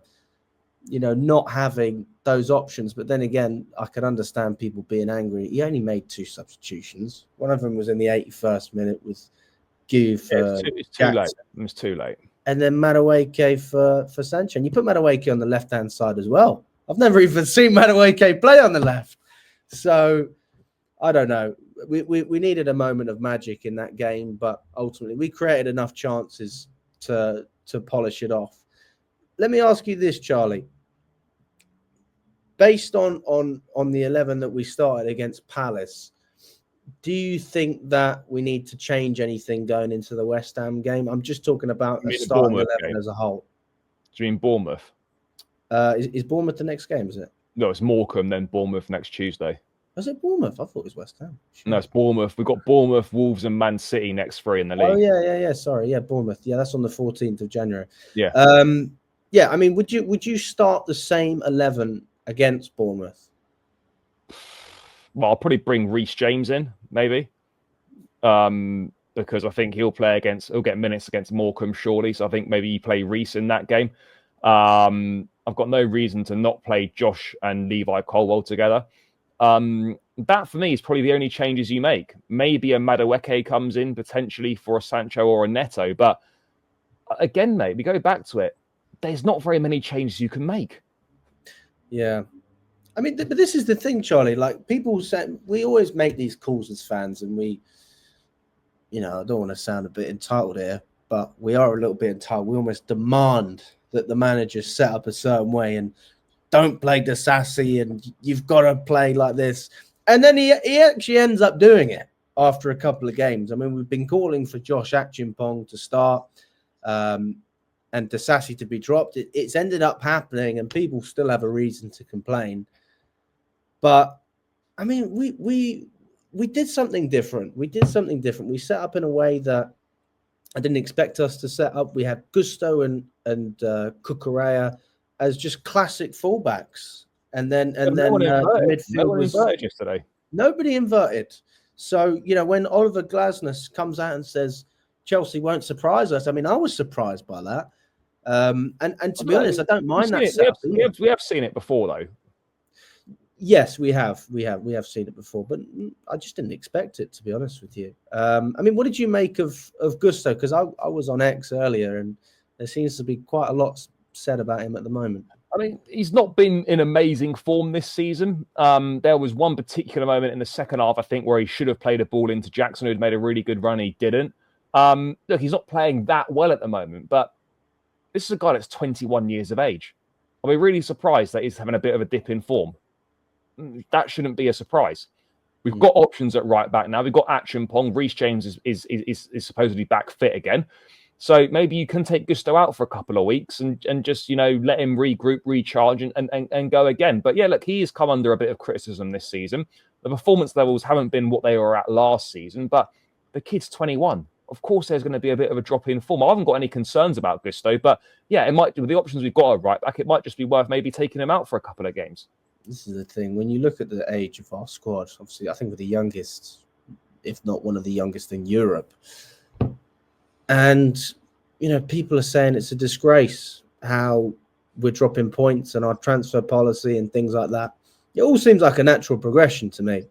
not having those options, but then again, I can understand people being angry. He only made 2 substitutions. One of them was in the 81st minute with Gu for it's too late. It was too late. And then Madueke for Sancho. And you put Madueke on the left-hand side as well. I've never even seen Madueke play on the left. So I don't know. We needed a moment of magic in that game, but ultimately we created enough chances to polish it off. Let me ask you this, Charlie. Based on the 11 that we started against Palace, do you think that we need to change anything going into the West Ham game? I'm just talking about the starting 11 as a whole. Do you mean Bournemouth? Is Bournemouth the next game, is it? No, it's Morecambe, then Bournemouth next Tuesday. Was it Bournemouth? I thought it was West Ham. Sure. No, it's Bournemouth. We've got Bournemouth, Wolves, and Man City next 3 in the league. Oh, yeah. Sorry. Yeah, Bournemouth. Yeah, that's on the 14th of January. Yeah. Yeah, I mean, would you start the same 11 against Bournemouth? Well, I'll probably bring Reece James in, maybe. Because I think he'll get minutes against Morecambe, surely. So I think maybe you play Reece in that game. I've got no reason to not play Josh and Levi Colwell together. That for me is probably the only changes you make. Maybe a Madueke comes in potentially for a Sancho or a Neto, but again, mate, we go back to it. There's not very many changes you can make. Yeah, I mean, but this is the thing, Charlie. Like people say, we always make these calls as fans, and we, I don't want to sound a bit entitled here, but we are a little bit entitled. We almost demand that the manager set up a certain way and don't play Disassi, and you've got to play like this. And then he actually ends up doing it after a couple of games. I mean, we've been calling for Josh Achimpong to start and Disassi to be dropped. It's ended up happening, and people still have a reason to complain. But, I mean, we did something different. We set up in a way that I didn't expect us to set up. We had Gusto and Cucurella as just classic fullbacks, and then midfield no one inverted yesterday. Nobody inverted. So when Oliver Glasner comes out and says Chelsea won't surprise us, I mean, I was surprised by that. And to be honest, I don't mind that. We have seen it before, though. Yes, we have seen it before, but I just didn't expect it, to be honest with you. I mean, what did you make of Gusto? Because I was on X earlier, and there seems to be quite a lot said about him at the moment. I mean, he's not been in amazing form this season. There was one particular moment in the second half, I think, where he should have played a ball into Jackson, who'd made a really good run. He didn't. Look, he's not playing that well at the moment, but this is a guy that's 21 years of age. Are we really surprised that he's having a bit of a dip in form? That shouldn't be a surprise. We've got options at right back now. We've got Action Pong. Reece James is supposedly back fit again. So maybe you can take Gusto out for a couple of weeks and just, let him regroup, recharge and go again. But yeah, look, he has come under a bit of criticism this season. The performance levels haven't been what they were at last season, but the kid's 21. Of course, there's going to be a bit of a drop in form. I haven't got any concerns about Gusto, but yeah, it might, with the options we've got at right back, it might just be worth maybe taking him out for a couple of games. This is the thing. When you look at the age of our squad, obviously, I think we're the youngest, if not one of the youngest in Europe. And, people are saying it's a disgrace how we're dropping points and our transfer policy and things like that. It all seems like a natural progression to me.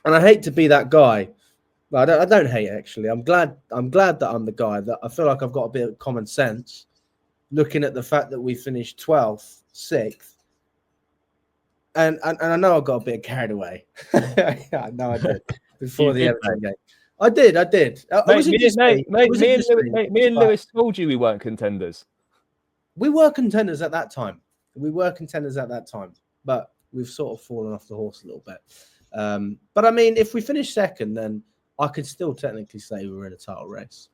And I hate to be that guy. But I don't hate it, actually. I'm glad that I'm the guy that I feel like I've got a bit of common sense looking at the fact that we finished 12th, 6th. And I know I got a bit carried away. I know I did before the Everton game. I did. Me and Lewis told you we weren't contenders. We were contenders at that time. But we've sort of fallen off the horse a little bit. But I mean, if we finish second, then I could still technically say we were in a title race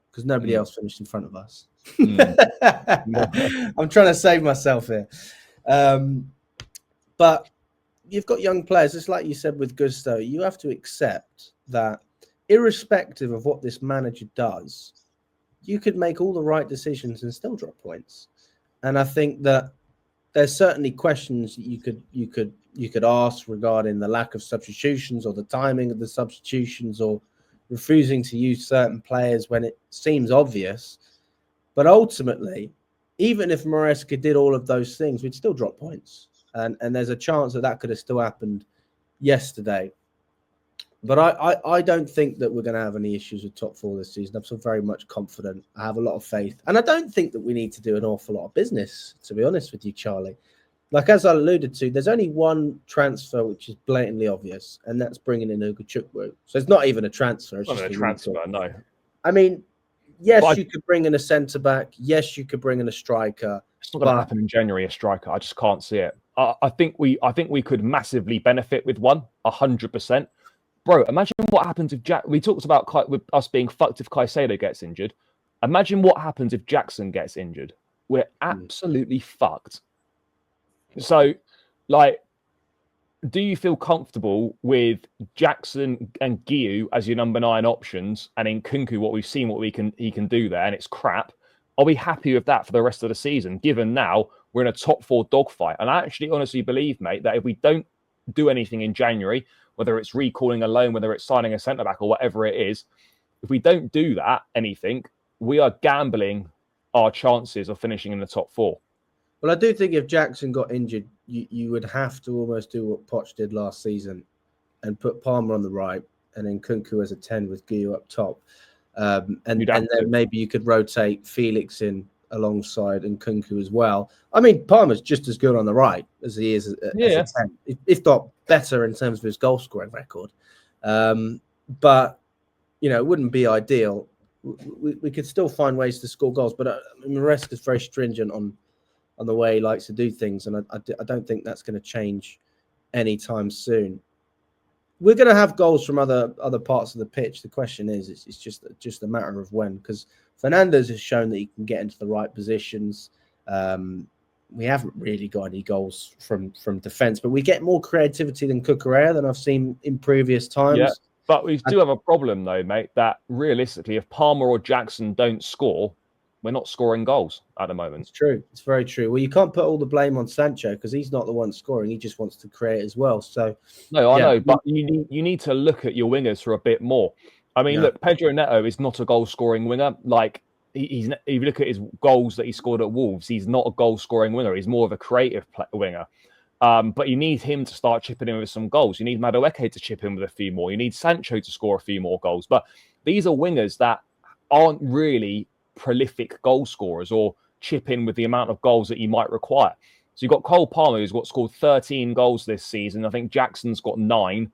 because nobody else finished in front of us. I'm trying to save myself here. But you've got young players. It's like you said with Gusto. You have to accept that irrespective of what this manager does, you could make all the right decisions and still drop points. And I think that there's certainly questions that you could ask regarding the lack of substitutions or the timing of the substitutions or refusing to use certain players when it seems obvious. But ultimately, even if Maresca did all of those things, we'd still drop points. And there's a chance that could have still happened yesterday. But I don't think that we're going to have any issues with top four this season. I'm still very much confident. I have a lot of faith. And I don't think that we need to do an awful lot of business, to be honest with you, Charlie. Like, as I alluded to, there's only one transfer which is blatantly obvious, and that's bringing in Chilwell. So it's not even a transfer. It's not just a transfer, no. I mean, yes, you could bring in a centre-back. Yes, you could bring in a striker. It's not going to happen in January, a striker. I just can't see it. I think we could massively benefit with one, 100%. Bro, imagine what happens if we talked about with us being fucked if Caicedo gets injured. Imagine what happens if Jackson gets injured. We're absolutely fucked. So, do you feel comfortable with Jackson and Guiu as your number 9 options, and in Nkunku what we've seen he can do there, and it's crap? Are we happy with that for the rest of the season? Given now we're in a top 4 dogfight, and I actually honestly believe, mate, that if we don't do anything in January, whether it's recalling a loan, whether it's signing a centre back or whatever it is, if we don't do anything, we are gambling our chances of finishing in the top 4. Well, I do think if Jackson got injured, you would have to almost do what Poch did last season and put Palmer on the right and then Nkunku as a 10 with Guiu up top. And then maybe you could rotate Felix in alongside Nkunku as well. I mean, Palmer's just as good on the right as he is as a 10, if not better in terms of his goal scoring record. But, it wouldn't be ideal. We could still find ways to score goals, but Maresca is very stringent on the way he likes to do things, and I don't think that's going to change anytime soon. We're going to have goals from other parts of the pitch. The question is, it's just a matter of when, because Fernandes has shown that he can get into the right positions. We haven't really got any goals from defence, but we get more creativity than Cucurella than I've seen in previous times. Yeah, but we do have a problem, though, mate, that realistically, if Palmer or Jackson don't score, we're not scoring goals at the moment. It's true. It's very true. Well, you can't put all the blame on Sancho because he's not the one scoring. He just wants to create as well. So no, I know, but you need to look at your wingers for a bit more. I mean, look, Pedro Neto is not a goal-scoring winger. Like, he's if you look at his goals that he scored at Wolves, he's not a goal-scoring winger. He's more of a creative winger. But you need him to start chipping in with some goals. You need Madueke to chip in with a few more. You need Sancho to score a few more goals. But these are wingers that aren't really prolific goal scorers or chip in with the amount of goals that you might require. So you've got Cole Palmer, who's scored 13 goals this season. I think Jackson's got 9.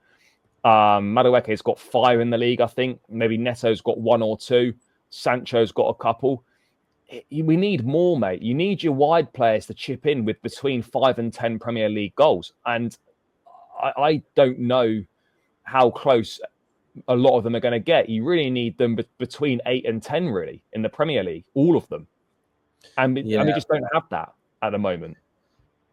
Madueke's got 5 in the league, I think. Maybe Neto's got 1 or 2. Sancho's got a couple. We need more, mate. You need your wide players to chip in with between 5 and 10 Premier League goals. And I don't know how close a lot of them are going to get. You really need them between 8 and 10, really, in the Premier League, all of them. And we just don't have that at the moment.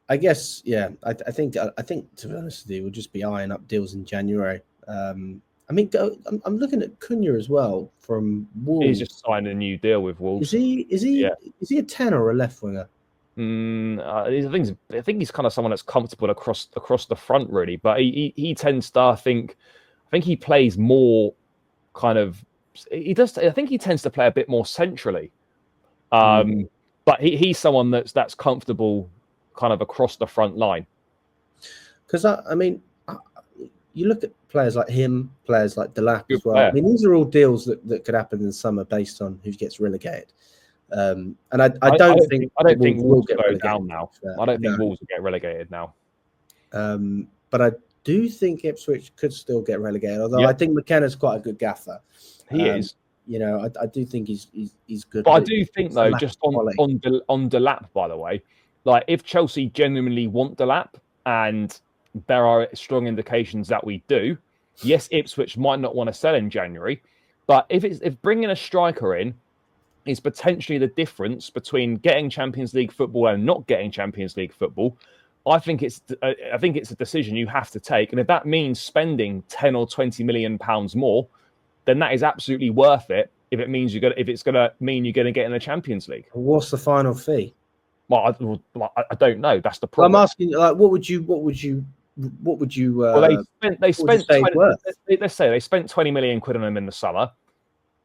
I guess, yeah. I think to be honest with you, we'll just be eyeing up deals in January. I'm looking at Cunha as well from Wolves. He's just signed a new deal with Wolves. Is he a 10 or a left winger? I think he's kind of someone that's comfortable across the front, really. But he tends to, I think he plays more kind of. He does. I think he tends to play a bit more centrally. But he's someone that's comfortable kind of across the front line. Because you look at players like him, players like Delap as well. Player. I mean, these are all deals that could happen in the summer based on who gets relegated. And I don't think Wolves will go down now. I don't think Wolves will get relegated now. But I do think Ipswich could still get relegated. Although I think McKenna's quite a good gaffer. He is. You know, I do think he's good. But I do think though, just on Delap, by the way, like if Chelsea genuinely want Delap, and there are strong indications that we do, yes, Ipswich might not want to sell in January, but if bringing a striker in is potentially the difference between getting Champions League football and not getting Champions League football, I think it's a decision you have to take. And if that means spending 10 or 20 million pounds more, then that is absolutely worth it. If it's going to mean you're going to get in the Champions League. What's the final fee? Well, I don't know. That's the problem. Well, I'm asking, like, what would you? Well, they spent. Let's say they spent 20 million quid on him in the summer.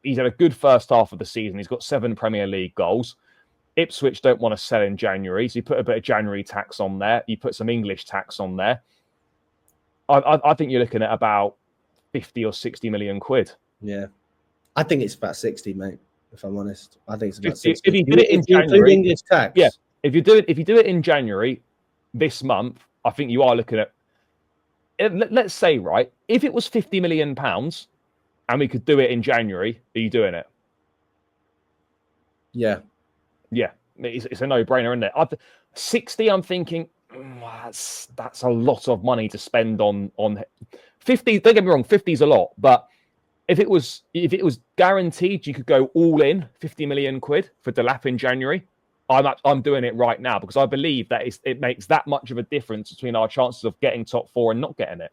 He's had a good first half of the season. He's got 7 Premier League goals. Ipswich don't want to sell in January, so you put a bit of January tax on there. You put some English tax on there. I think you're looking at about 50 or 60 million quid. Yeah, I think it's about 60, mate. If I'm honest, I think it's about 60. If you did it in January, English tax. Yeah, if you do it in January this month, I think you are looking at. Let's say, right, if it was 50 million pounds, and we could do it in January, are you doing it? Yeah. Yeah, it's a no-brainer, isn't it? 60, I'm thinking that's a lot of money to spend on 50. Don't get me wrong, 50 is a lot, but if it was guaranteed, you could go all in 50 million quid for Delap in January. I'm doing it right now because I believe that it makes that much of a difference between our chances of getting top 4 and not getting it.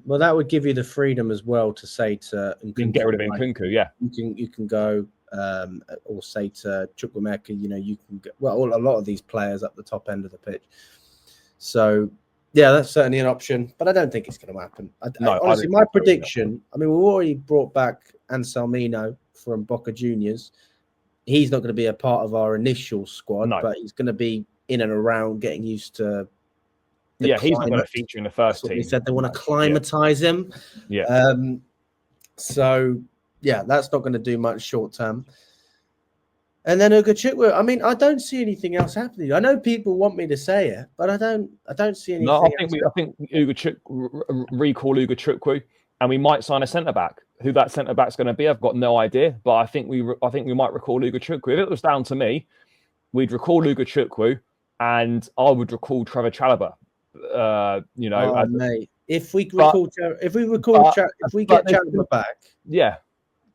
Well, that would give you the freedom as well to say to you can get rid of Nkunku, yeah. You can go or say to Chukwuemeka, you can get a lot of these players up the top end of the pitch. So yeah, that's certainly an option, but I don't think it's going to happen. Honestly, my prediction. I mean, we've already brought back Anselmino from Boca Juniors. He's not going to be a part of our initial squad, but he's going to be in and around, getting used to. He's not going to feature in the first team. They said they want to climatize him. Yeah. So yeah, that's not going to do much short term. And then Ugo Chukwu. I mean, I don't see anything else happening. I know people want me to say it, but I don't see anything. No, I think recall Ugo Chukwu, and we might sign a centre back. Who that centre back's going to be, I've got no idea. But I think we might recall Ugo Chukwu. If it was down to me, we'd recall Ugo Chukwu, and I would recall Trevor Chalobah. Mate, if we get Chalobah back, yeah.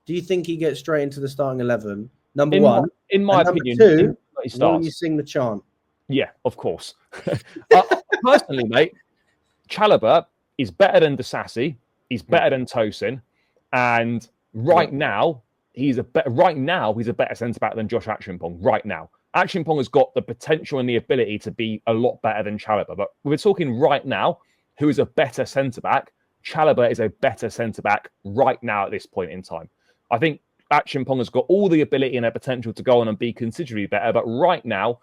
Do you think he gets straight into the starting 11? Number in one, in my opinion, two, will you sing the chant? Yeah, of course. Personally, mate, Chalobah is better than Disasi. He's better than Tosin, and right now he's a better centre back than Josh Achimpong. Right now, Achimpong has got the potential and the ability to be a lot better than Chalobah. But we're talking right now, who is a better centre back? Chalobah is a better centre back right now at this point in time. I think Achimpong has got all the ability and the potential to go on and be considerably better. But right now,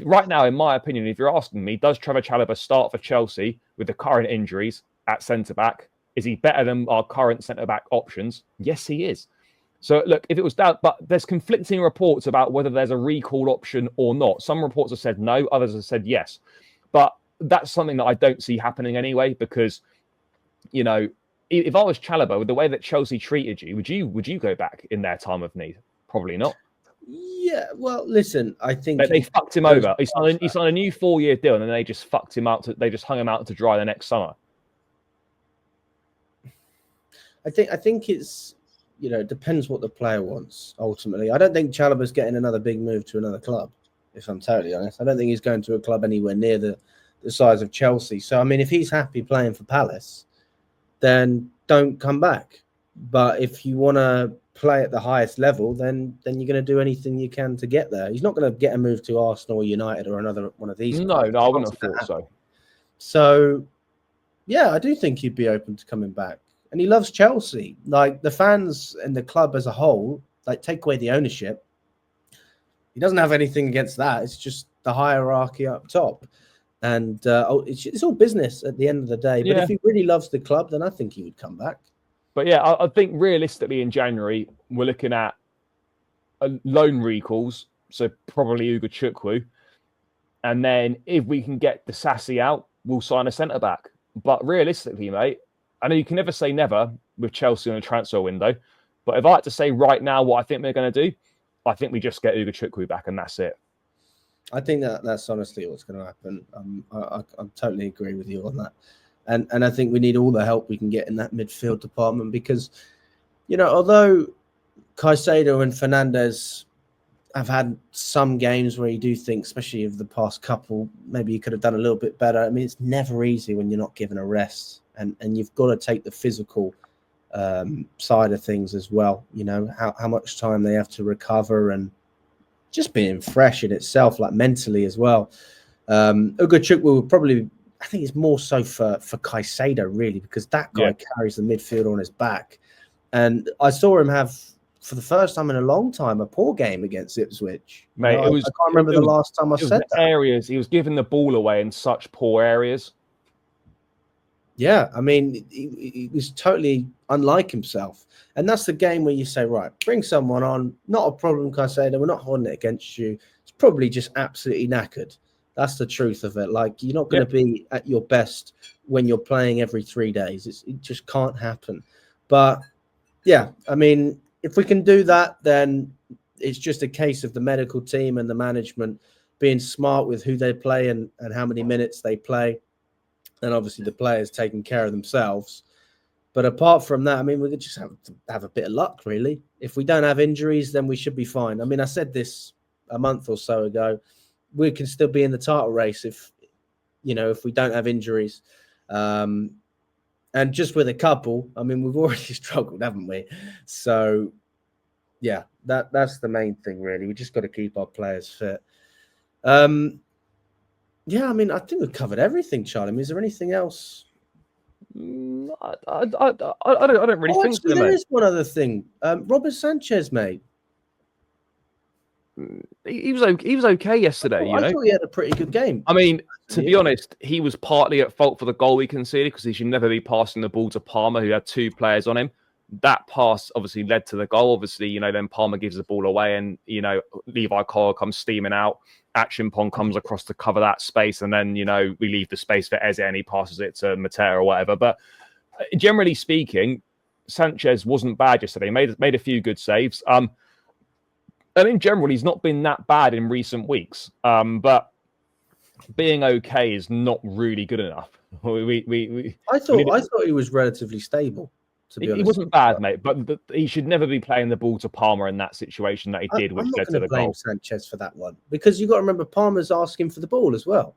Right now, in my opinion, if you're asking me, does Trevor Chalobah start for Chelsea with the current injuries at centre-back? Is he better than our current centre-back options? Yes, he is. So, look, if it was that, but there's conflicting reports about whether there's a recall option or not. Some reports have said no, others have said yes. But that's something that I don't see happening anyway, because, you know, if I was Chalobah, with the way that Chelsea treated you, would you go back in their time of need? Probably not. Yeah, well, listen, I think They fucked him over. He signed a new 4-year deal, and then they just fucked him out. They just hung him out to dry the next summer. I think it's, you know, it depends what the player wants ultimately. I don't think Chalobah's getting another big move to another club, if I'm totally honest. I don't think he's going to a club anywhere near the size of Chelsea. So, I mean, if he's happy playing for Palace, then don't come back. But if you want to play at the highest level, then you're going to do anything you can to get there. He's not going to get a move to Arsenal or United or another one of these. No, I wouldn't have thought so. So, yeah, I do think he'd be open to coming back. And he loves Chelsea. Like, the fans and the club as a whole, like, take away the ownership. He doesn't have anything against that. It's just the hierarchy up top. And it's all business at the end of the day. But if he really loves the club, then I think he would come back. But yeah, I think realistically in January, we're looking at loan recalls. So probably Ugo Chukwu. And then if we can get the Sassy out, we'll sign a centre-back. But realistically, mate, I know you can never say never with Chelsea on a transfer window. But if I had to say right now what I think they're going to do, I think we just get Ugo Chukwu back and that's it. I think that's honestly what's going to happen. I totally agree with you on that. And I think we need all the help we can get in that midfield department because, you know, although Caicedo and Fernandes have had some games where you do think, especially of the past couple, maybe you could have done a little bit better. I mean, it's never easy when you're not given a rest and you've got to take the physical side of things as well. You know, how much time they have to recover and just being fresh in itself, like mentally as well. Ugo Chukwu will probably, I think it's more so for Caicedo, really, because that guy carries the midfield on his back. And I saw him have, for the first time in a long time, a poor game against Ipswich. Mate, I can't remember the last time I said that. Areas, he was giving the ball away in such poor areas. Yeah, I mean, he was totally unlike himself. And that's the game where you say, right, bring someone on. Not a problem, Caicedo. We're not holding it against you. It's probably just absolutely knackered. That's the truth of it. Like, you're not going to be at your best when you're playing every 3 days. It just can't happen. But, yeah, I mean, if we can do that, then it's just a case of the medical team and the management being smart with who they play and how many minutes they play. And obviously the players taking care of themselves. But apart from that, I mean, we could just have a bit of luck, really. If we don't have injuries, then we should be fine. I mean, I said this a month or so ago. We can still be in the title race if we don't have injuries. And just with a couple, I mean, we've already struggled, haven't we? So, yeah, that's the main thing, really. We just got to keep our players fit. Yeah, I mean, I think we've covered everything, Charlie. I mean, is there anything else? I don't really think so, there mate. is one other thing. Robert Sanchez, mate. He was okay yesterday. I thought he had a pretty good game. I mean, to be honest, he was partly at fault for the goal we conceded because he should never be passing the ball to Palmer, who had 2 players on him. That pass obviously led to the goal. Obviously, then Palmer gives the ball away and, Levi Colwill comes steaming out. Achimpong comes across to cover that space. And then, we leave the space for Eze and he passes it to Mateo or whatever. But generally speaking, Sanchez wasn't bad yesterday. He made a few good saves. And in general, he's not been that bad in recent weeks. But being okay is not really good enough. I thought he was relatively stable. He wasn't bad, mate, but he should never be playing the ball to Palmer in that situation that he did, which led to the goal. Sanchez for that one because you got to remember Palmer's asking for the ball as well.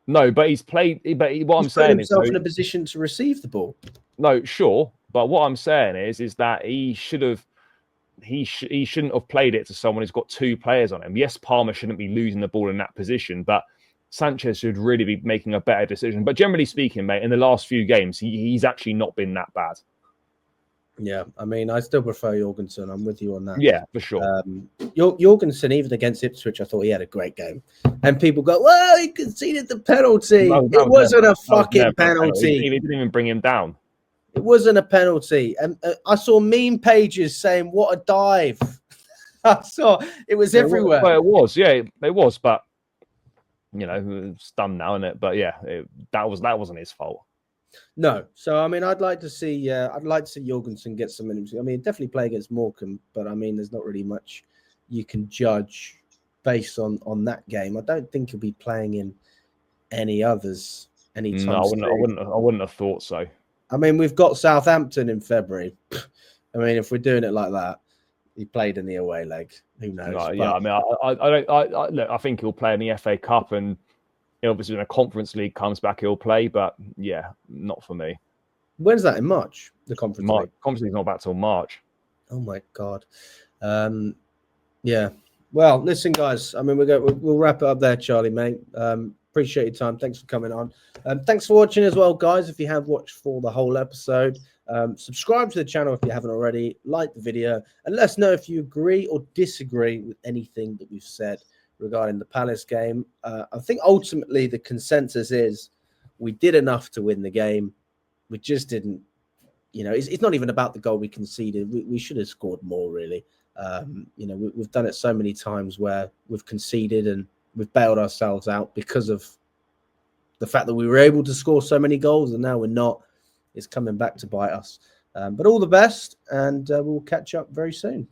No, but he's played. But what I'm saying is, himself in a position to receive the ball. No, sure, but what I'm saying is that he shouldn't have played it to someone who's got 2 players on him. Yes, Palmer shouldn't be losing the ball in that position, but Sanchez should really be making a better decision. But generally speaking, mate, in the last few games, he's actually not been that bad. Yeah, I mean, I still prefer Jorgensen. I'm with you on that. Yeah, for sure. Jorgensen, even against Ipswich, I thought he had a great game. And people go, well, he conceded the penalty. It wasn't a fucking penalty. He didn't even bring him down. It wasn't a penalty. And I saw meme pages saying, what a dive. I saw it was everywhere. Well, it was, yeah, it was. But, you know, it's done now, isn't it? But yeah, that wasn't his fault. No, so I mean, I'd like to see Jorgensen get some minutes. I mean, definitely play against Morecambe, but I mean, there's not really much you can judge based on that game. I don't think he'll be playing in any others anytime soon. I wouldn't have thought so. I mean, we've got Southampton in February. I mean, if we're doing it like that, he played in the away leg. Who knows? No, yeah, I mean, I think he'll play in the FA Cup and. Obviously, when a Conference League comes back, he'll play. But yeah, not for me. When's that? In March? The Conference League. Conference League's not back till March. Oh my God. Yeah. Well, listen, guys. I mean, we'll wrap it up there, Charlie, mate. Appreciate your time. Thanks for coming on. Thanks for watching as well, guys. If you have watched for the whole episode, subscribe to the channel if you haven't already. Like the video, and let us know if you agree or disagree with anything that we've said regarding the Palace game. I think ultimately the consensus is we did enough to win the game. We just didn't, it's not even about the goal we conceded. We should have scored more, really. We've done it so many times where we've conceded and we've bailed ourselves out because of the fact that we were able to score so many goals and now we're not. It's coming back to bite us. But all the best, and we'll catch up very soon.